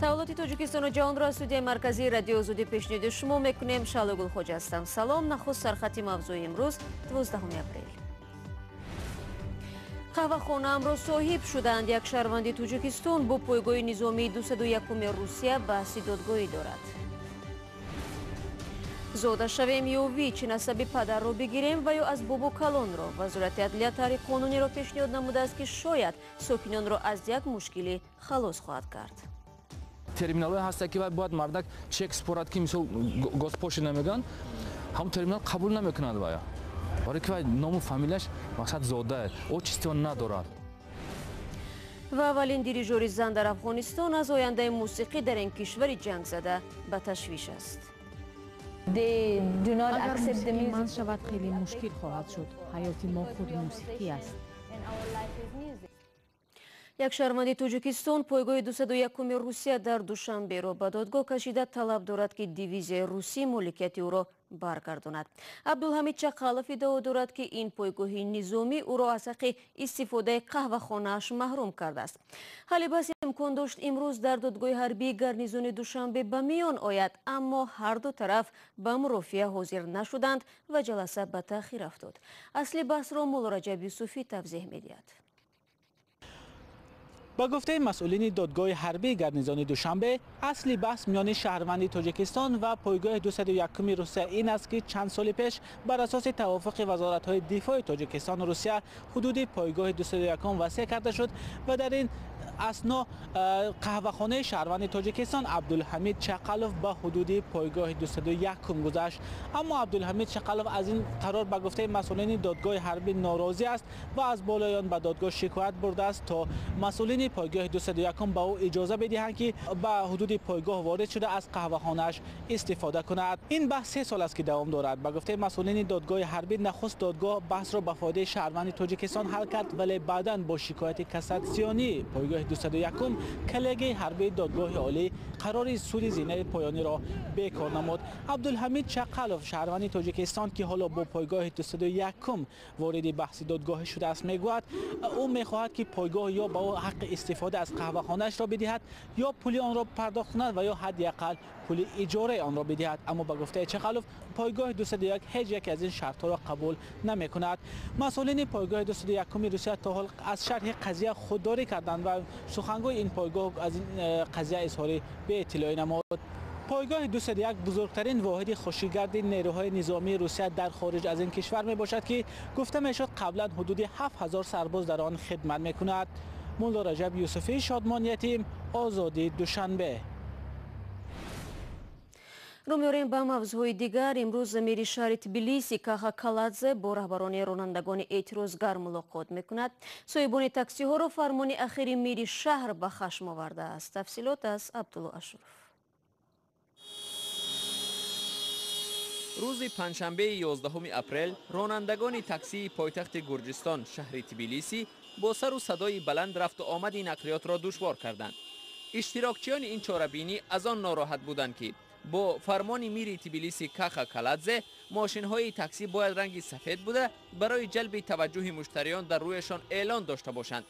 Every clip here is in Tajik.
тавлоти Тоҷикистону ҷаҳонро аз студияи марказии радио Озодӣ пешниҳоди шумо мекунем. Шалогул хоҷа ҳастам. Салом. Нахуст сархати мавзӯи имрӯз 12 апрел. қаҳвахона амрӯз соҳиб шуданд. Як шаҳрванди Тоҷикистон бо пойгоҳи низомии 201-уми Русия баҳси додгоҳӣ дорад. зода шавем ё ви, чӣ насаби падарро бигирем ва ё аз бобу калонро. Вазорати адлия таҳриқ қонунеро пешниҳод намудааст, ки шояд сокинонро аз як мушкилӣ халос хоҳад кард. терминалҳое ҳаста ки бояд мардак чек спорад ки мисол газпоши намеган ҳамун терминал қабул намекунад вая барои ки вай ному фамилияш мақсад зодае отчествион надорад. ва аввалин дирижёри зан дар Афғонистон аз ояндаи мусиқӣ дар ин кишвари ҷангзада ба ташвиш аст. агар мусиқӣ манъ шавад хеле мушкил хоҳад шуд. ҳаёти мо худ мусиқӣ аст. Як шаҳрванди Тоҷикистон пойгоҳи 201-уми Русия дар Душанберо ба додгоҳ кашида талаб дорад, ки дивизияи русӣ моликияти ӯро баргардонад. Абдулҳамид Чақалов иддао дорад, ки ин пойгоҳи низомӣ ӯро аз ҳаққи истифодаи қаҳвахонааш маҳрум кардааст. ҳалли баҳс имкон дошт имрӯз дар додгоҳи ҳарбии гарнизони Душанбе ба миён ояд, аммо ҳарду тараф ба мурофиа ҳозир нашуданд ва ҷаласа ба таъхир афтод. Асли баҳсро Мулло Раҷаб Юсуфӣ тавзеҳ медиҳад. با گفته مسئولین دادگاه حربی گارنیزون دوشنبه اصلی بحث میان شهروندی تاجیکستان و پایگاه 201 روسیه این است که چند سال پیش بر اساس توافق وزارت‌های دفاع تاجیکستان و روسیه حدود پایگاه 201 وسیع کرده شد و در این اسنا قهوه‌خانه شهروند تاجیکستان عبدالحمید چقالوف به حدود پایگاه 201 گذشت. اما عبدالحمید چقالوف از این قرار به گفته مسئولین دادگاه حربی ناراضی است و از بالایان به دادگاه شکایت برده است تا مسئولین پایگاه 201 به او اجازه بدهند که به حدود پایگاه وارد شده از قهوه‌خانه‌اش استفاده کند. این بحث 3 سال است که دوام دارد. به گفته مسئولین دادگاه حربی نخست دادگاه بحث را به فایده شهروند تاجیکستان حل کرد، ولی بعداً با شکایت کاساسیونی پایگاه 201 کلیگه حربی دادگاه عالی قرار سود زینه پایانی را بیکار نمود. عبدالحمید چقالوف شهروند تاجیکستان که حالا با پایگاه 201 وارد بحث دادگاه شده است میگوید او میخواهد که پایگاه یا با حق استفاده از قهوه‌خانه‌اش را بدهد یا پول آن را پرداخت کند و یا حداقل پول اجاره آن را بدهد. اما به گفته چقالوف پایگاه 201 هیچ یک از این شرط‌ها را قبول نمی‌کند. مسئولین پایگاه 201 روسیه تا حال از شرح قضیه خودداری کردند و سخنگوی این پایگاه از این قضیه اظهار به اطلاعی نمود. پایگاه 201 بزرگترین واحد خوشیگرد نیروهای نظامی روسیه در خارج از این کشور می باشد که گفته می شد قبلا حدود 7000 سرباز در آن خدمت می کند. موللا رجب یوسفی، شادمان یتیم، آزادی، دوشنبه. رو می‌آوریم ба мавзӯи дигар. имрӯз замири шаҳри Тбилиси Каха Каладзе бо раҳбарони ронандагони эътирозгар мулоқот мекунад. соҳибони таксиҳоро фармони ахири мири шаҳр ба хашм овардааст. тафсилот аз Абдулло Ашуров. рӯзи панҷшанбеи 11 апрел ронандагони таксии пойтахти Гурҷистон шаҳри Тбилиси бо сару садои баланд рафту омади нақлиётро душвор карданд. иштирокчиёни ин чорабинӣ аз он нороҳат буданд, ки бо фармони мири Тбилиси Каха Каладзе мошинҳои таксӣ бояд ранги сафед буда барои ҷалби таваҷҷӯҳи муштариён дар рӯяшон эълон дошта бошанд.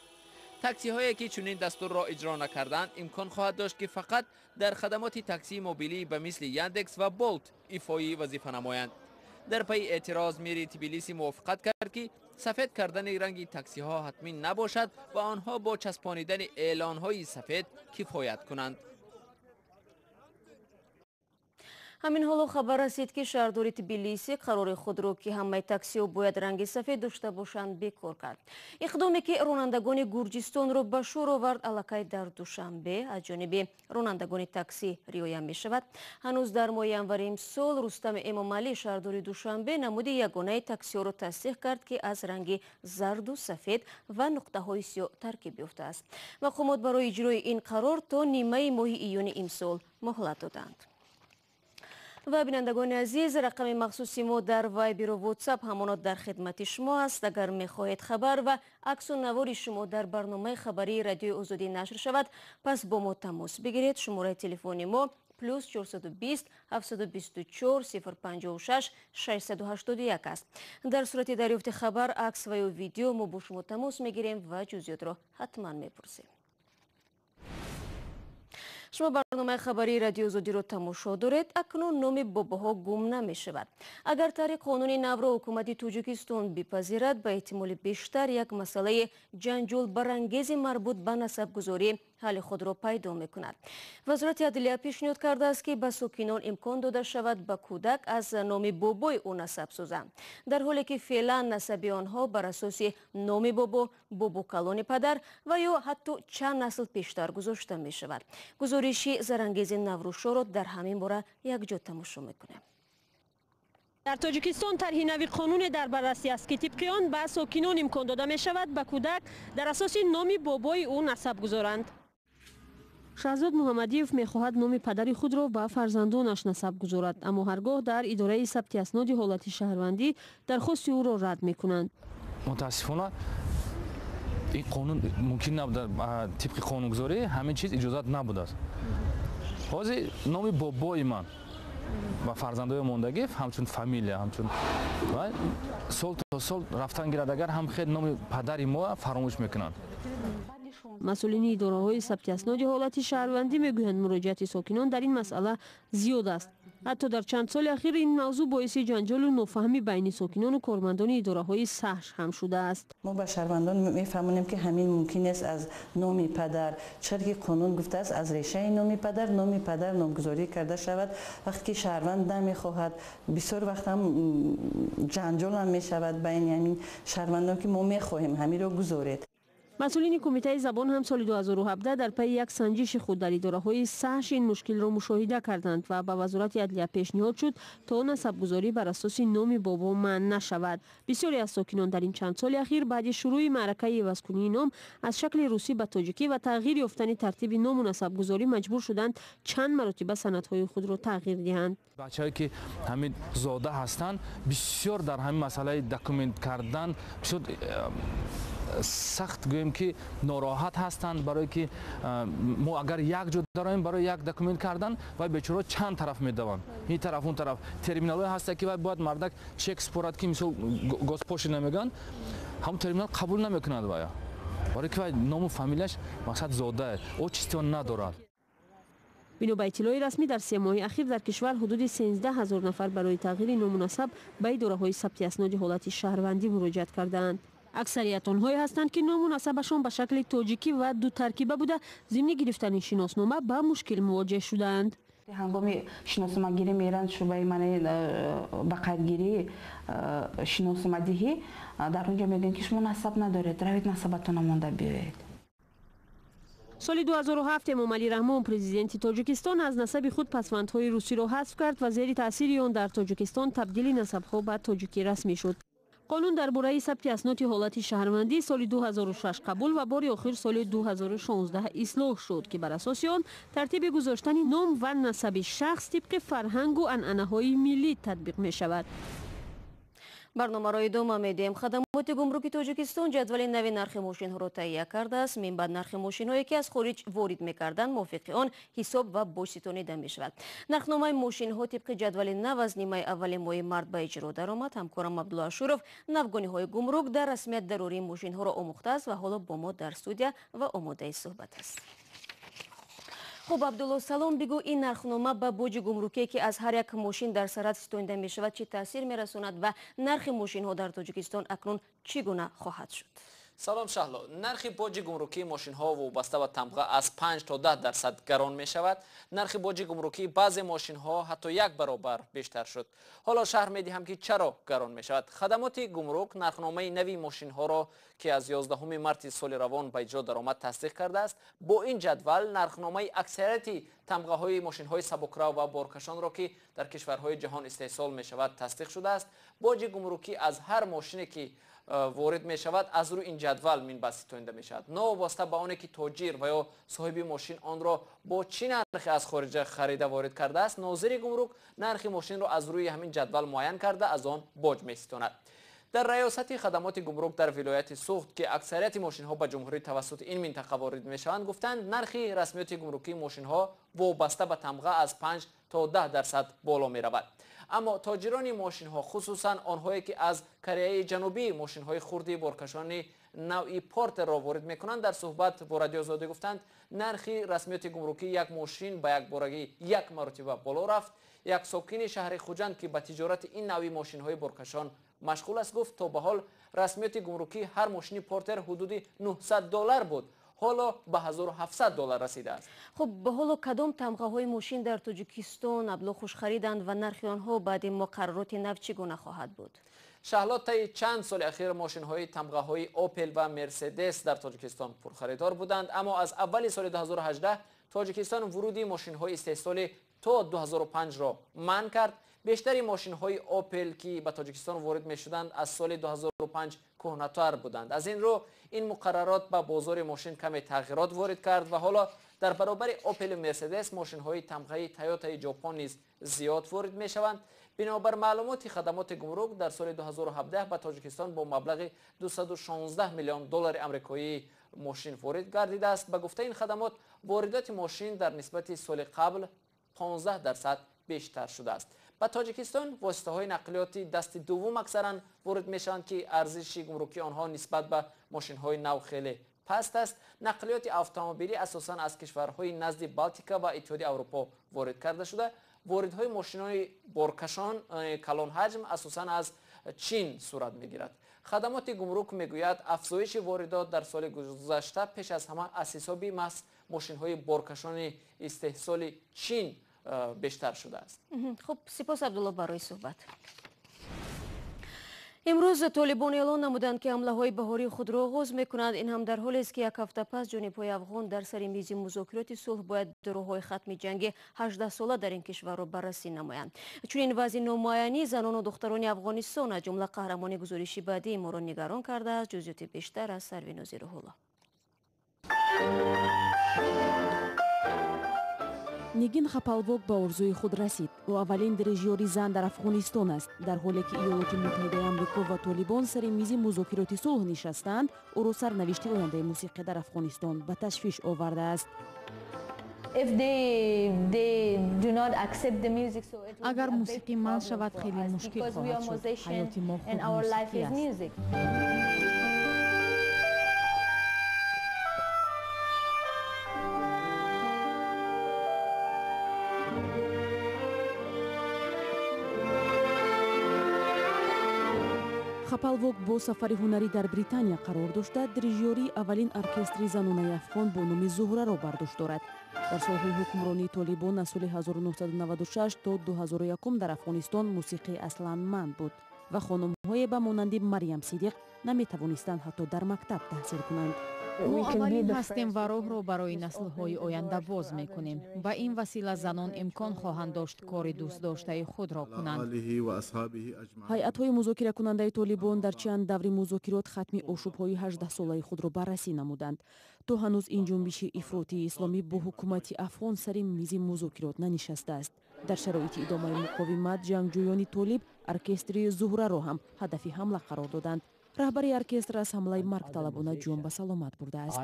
таксиҳое ки чунин дастурро иҷро накарданд имкон хоҳад дошт, ки фақат дар хадамоти таксии мобилӣ ба мисли Яндекс ва Болт ифоӣ вазифа намоянд. дар пайи эътироз мири Тбилиси мувофиқат кард, ки сафед кардани ранги таксиҳо ҳатмӣ набошад ва онҳо бо часпонидани эълонҳои сафед кифоят кунанд. ҳамин ҳоло хабар расид, ки шаҳрдори Тбилиси қарори худро, ки ҳамаи таксиҳо бояд ранги сафед дошта бошанд, бекор кард. иқдоме, ки ронандагони Гурҷистонро ба шӯр овард, аллакай дар Душанбе аз ҷониби ронандагони таксӣ риоя мешавад. ҳанӯз дар моҳи январи имсол Рустам Эмомалӣ шаҳрдори Душанбе намуди ягонаи таксиҳоро тасдиқ кард, ки аз ранги зарду сафед ва нуқтаҳои сиёҳ таркиб ёфтааст. мақомот барои иҷрои ин қарор то нимаи моҳи июни имсол моҳлат доданд. ва бинандагони азиз, рақами махсуси мо дар вайберу вотсап ҳамонот дар хидмати шумо аст. агар мехоҳед хабар ва аксу навори шумо дар барномаи хабарии радиои Озодӣ нашр шавад, пас бо мо тамос бигиред. шумораи телефони мо +420 724 056 681 аст. дар сурати дарёфти хабар, акс ва ё видео мо бо шумо тамос мегирем ва ҷузъиётро ҳатман мепурсем. شما برنامه خبری رادیو آزادی رو تماشا دارید. اکنون نام باباها گم نمی‌شود. اگر طریق قانون نو را حکومت تاجیکستان بپذیرد، به احتمال بیشتر یک مسئله جنجال برانگیز مربوط به نسب‌گذاری حل خود را پیدا می‌کند. وزارت عدلیه پیشنهاد کرده است که به ساکنان امکان داده شود به کودک از نام بابای او نسب سازند، در حالی که فعلا نسب آنها بر اساس نام بابا کلان پدر و یا حتی چند نسل پیشتر گذاشته می شود. گزارشی زرانگیز نوروشا را در همین باره یک جا تماشا میکنیم. در تاجیکستان طرح نوی قانون در بررسی است که طبق آن به ساکنان امکان داده می شود به کودک در اساس نام بابای او نسب گذارند. شهزاد محمدیف می‌خواهد نام پدر خود را به فرزندانش نسب گذارد، اما هرگاه در اداره ثبت اسناد حالت شهروندی درخواست او را رد می‌کنند. متاسفانه این قانون ممکن نبوده، طبق قانونگذاری همین چیز اجازت نبوده است. حاضر نام بابای من و فرزندای ماندگی همچون فامیلیا همچون و سال تا سال رفتن گیرد، اگر هم خیلی نام پدر ما فراموش میکنند. مسئولین اداره‌های ثبت اسناد حالت شهروندی میگویند مراجعت ساکنان در این مسئله زیاد است. حتی در چند سال اخیر این موضوع باعث جنجال و نفهمی بین ساکنان و کارمندان اداره‌های سهش هم شده است. ما با شهروندان میفهمونیم که همین ممکن است از نام پدر، چرا که قانون گفته است از ریشه نام پدر نامگذاری کرده شود. وقتی که شهروند نمیخواهد، بسیار وقت هم جنجال هم میشود بین همین شهروندان که ما میخواهیم همین رو گذارید. مسئولین کمیته زبان هم سال 2017 در پی یک سنجش خود در اداره‌های سهش این مشکل را مشاهده کردند و به وزارت عدلیه پیشنهاد شد تا نسب‌گذاری بر اساس نام بابا منع نشود. بسیاری از ساکنان در این چند سال اخیر بعد شروع معرکه عوض‌کنی نام از شکل روسی به تاجیکی و تغییر یافتن ترتیب نام و نسب‌گذاری مجبور شدند چند مرتبه سندهای خود را تغییر دهند. بچه‌هایی که همین زاده هستند بسیار در همین مسئله داکومنت کردن بسیار سخت گویم که ناراحت هستند، برای که ما اگر یک جا داریم برای یک داکومنت کردن و بیچاره چند طرف میدوند، این طرف اون طرف ترمینال هست که باید مردک چک سپورت که مثل گازپاش نمیگن، هم ترمینال قبول نمیکنند باید، برای که نام و فامیلش مقصد زاده او چیزی ندارد. بنا به اطلاع رسمی در 3 ماه اخیر در کشور حدود 13,000 نفر برای تغییر نام و نسب به اداره‌های ثبت اسناد حالت شهروندی مراجعت کردند. اکثریت آنهایی هستند که نام و نسبشان به شکل تاجیکی و دو ترکیبه بوده، ضمن گرفتن شناسنامه با مشکل مواجه شدند. هنگام شناسنامه گیری میرند شعبه من به قیدگیری شناسنامه دهی، در اونجا میگن که شما نسب ندارید، روید نسبتون مونده بیایید. سال 2007 امام علی رحمان پرزیدنت تاجیکستان از نسب خود پسوندهای روسی را حذف کرد و زیر تاثیر آن در تاجیکستان تبدیل نسب‌ها به تاجیکی رسمی شد. قانون درباره ثبت اسناد حالت شهروندی سال 2006 قبول و بار آخر سال 2016 اصلاح شد که بر اساس آن ترتیب گذاشتن نام و نسب شخص طبق فرهنگ و عنعنه‌های ملی تطبیق می شود. برنامه را ادامه میدیم. خدمات گمرکی تاجیکستان جدول نوی نرخ ماشین ها را تهیه کرده است. من بعد نرخ ماشین هایی که از خارج وارد میکردند موافق آن حساب و بازستانیده می شود. نرخنامه ماشین ها طبق جدول نو از نیمه اول ماه مارس به اجرا درآمد. همکارم عبدالله اشورов نوگانی های گمرک در رسمیت ضروری ماشین ها را آموخته است و حالا با ما در استودیو و آماده صحبت است. خب عبدالله سلام، بگو این نرخنامه به بوج گمرکی که از هر یک ماشین در سرعت ستانیده می شود چه تاثیر می رساند و نرخ ماشین ها در تاجیکستان اکنون چگونه خواهد شد؟ سلام شهلا، نرخ باج گمرکی ماشین ها وابسته به تمغه از 5 تا 10% گران می شود. نرخ باج گمرکی بعضی ماشین ها حتی 1 برابر بیشتر شد. حالا شرح می دهم که چرا گران می شود. خدمات گمرک نرخنامه نوی ماشین ها را که از 11 مارس سال روان به اجرا درآمد تصدیق کرده است. با این جدول نرخنامه اکثریت تمغه های ماشین های سبکرو و بارکشان را که در کشورهای جهان استحصال می شود تصدیق شده است. باج گمرکی از هر ماشینی که وارد می شود از روی این جدول منبسط تونده می شود. نوابسته به آنکه تاجر و یا صاحب ماشین آن را با چه نرخی از خارج خریده وارد کرده است، ناظر گمرک نرخ ماشین را از روی همین جدول معین کرده از آن باج می ستاند. در ریاست خدمات گمرک در ولایت سوخت که اکثریت ماشین ها به جمهوری توسط این منطقه وارد می شوند گفتند نرخ رسمیت گمرکی ماشین ها وابسته به تمغه از 5 تا 10% بالا می رود. اما تاجران ماشین ها خصوصا آنهایی که از کره جنوبی ماشین های خرد بارکشان نوعی پورتر را وارد میکنند در صحبت با رادیو آزادی گفتند نرخ رسمیت گمرکی یک ماشین با یک بارگی 1 مرتبه بالا رفت. یک ساکن شهر خوجند که به تجارت این نوعی ماشین های بارکشان مشغول است گفت تا به حال رسمیت گمرکی هر ماشین پورتر حدود $900 بود، حالا به $1700 رسیده است. خب به حالا کدام تمغه های ماشین در تاجیکستان ابلاغ خوش خریدند و نرخ آنها بعد مقررات نو چگونه خواهد بود؟ شهلا طی چند سال اخیر ماشین های تمغه های اوپل و مرسدس در تاجیکستان پرخریدار بودند، اما از اول سال 2018 تاجیکستان ورودی ماشین های استحصالی تا 2005 را منع کرد. بیشتری ماشین های اوپل که به تاجیکستان وارد می شدند از سال 2005 کهنه‌تر بودند. از این رو این مقررات به بازار ماشین کمی تغییرات وارد کرد و حالا در برابر اوپل و مرسدس ماشین های تمغه تویوتا ژاپن نیز زیاد وارد می شوند. بنابر معلومات خدمات گمرک در سال 2017 به تاجیکستان با مبلغ $216 میلیون آمریکایی ماشین وارد گردیده است. به گفته این خدمات واردات ماشین در نسبت سال قبل 15% بیشتر شده است. به تاجیکستان واسطه های نقلیاتی دست دوم اکثرا وارد می شوند که ارزش گمرکی آنها نسبت به ماشین های نو خیلی پست است. نقلیات اتومبیلی اساسا از کشورهای نزد بالتیکا و اتحادیه اروپا وارد کرده شده. واردهای ماشین های بارکشان کلان حجم اساسا از چین صورت می گیرد. خدمات گمرک می گوید افزایش واردات در سال گذشته پیش از همه از حساب ماشین های بارکشان استحصال چین بیشتر شده است. خب سپاس عبدالله برای صحبت. امروز طالبان اعلان نمودند که حمله های بهاری خود را آغاز میکنند. این هم در حالی است که یک هفته پس جانب‌های افغان در سر میز مذاکرات صلح باید راه‌های ختم جنگ 18 ساله در این کشور را بررسی نمایند. چون این وضع نامعینی زنان و دختران افغانستان از جمله قهرمان گزارش بعدی ما را نگران کرده است. جزئیات بیشتر از سرویناز روح‌الله. نگین خپلوک با ارزوی خود رسید. او اولین دریژیوری زن در افغانستان است. در حالی که ایالات متحده آمریکا و طالبان سر میز مذاکرات صلح نشستند، او را سرنوشت آینده موسیقی در افغانستان به تشویش آورده است. اگر موسیقی منع شود خیلی مشکل خواهد شد. حیات ما خود موسیقی است. خپلوک با سفر هنری در بریتانیا قرار داشته دریژیوری اولین ارکستری زنانه افغان با نام زهره را برداشت دارد. در سالهای حکمرانی طالبان از سال 1996 تا 2001 در افغانستان موسیقی اصلا منع بود و خانم‌های به مانند مریم صدیق نمی‌توانستند حتی در مکتب تحصیل کنند. ما اولین هستیم و راه را برای نسل‌های آینده باز می‌کنیم. با این وسیله زنان امکان خواهند داشت کار دوست داشته خود را کنند. هیئت‌های مذاکره کننده طالبان در چند دور مذاکرات ختم آشوب‌های 18 ساله خود را بررسی نمودند. تو هنوز این جنبش افراطی اسلامی با حکومت افغان سر میز مذاکرات ننشسته است. در شرایط ادامه مقاومت جنگجویان طالب ارکستر زهره را هم هدف حمله قرار دادند. رهبری ارکستر از حمله مرگ طلبانه جان به سلامت برده است.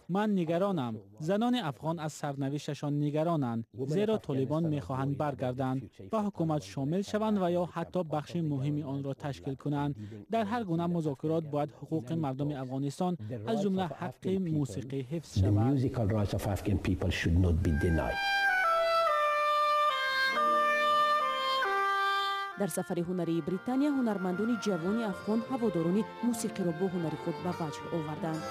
من نگرانم. زنان افغان از سرنوشتشان نگرانند، زیرا طالبان میخواهند برگردند و حکومت شامل شوند و یا حتی بخش مهمی آن را تشکیل کنند. در هر گونه مذاکرات باید حقوق مردم افغانستان از جمله حق موسیقی حفظ شود. در سفر هنری بریتانیا هنرمندان جوان افغان هواداران موسیقی را با هنر خود به وجه آوردند.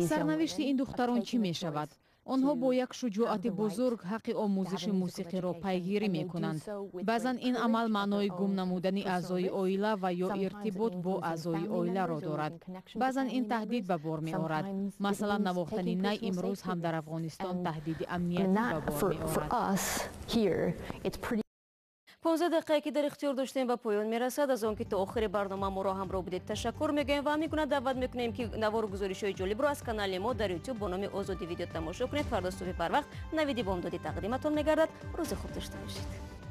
سرنوشت این دختران چی می شود؟ آنها با یک شجاعت بزرگ حق آموزش موسیقی را پیگیری می کنند. بعضا این عمل معنای گم نمودن اعضای عائله و یا ارتباط با اعضای عائله را دارد. بعضا این تهدید به بار می آورد. مثلا نواختن نی امروز هم در افغانستان تهدید امنیتی به بار می آورد. 15 دقیقه که در اختیار داشتیم به پایان میرسد. از آنکه تا آخر برنامه ما را همراه بودید تشکر میگویم و میکنه دعوت میکنیم که نوار گزارش های جالب را از کانال ما در یوتیوب با نام آزادی ویدیو تماشا کنید. فردا صبح پر وقت نویدی بامدادی تقدیمتان میگردد. روز خوب داشته باشید.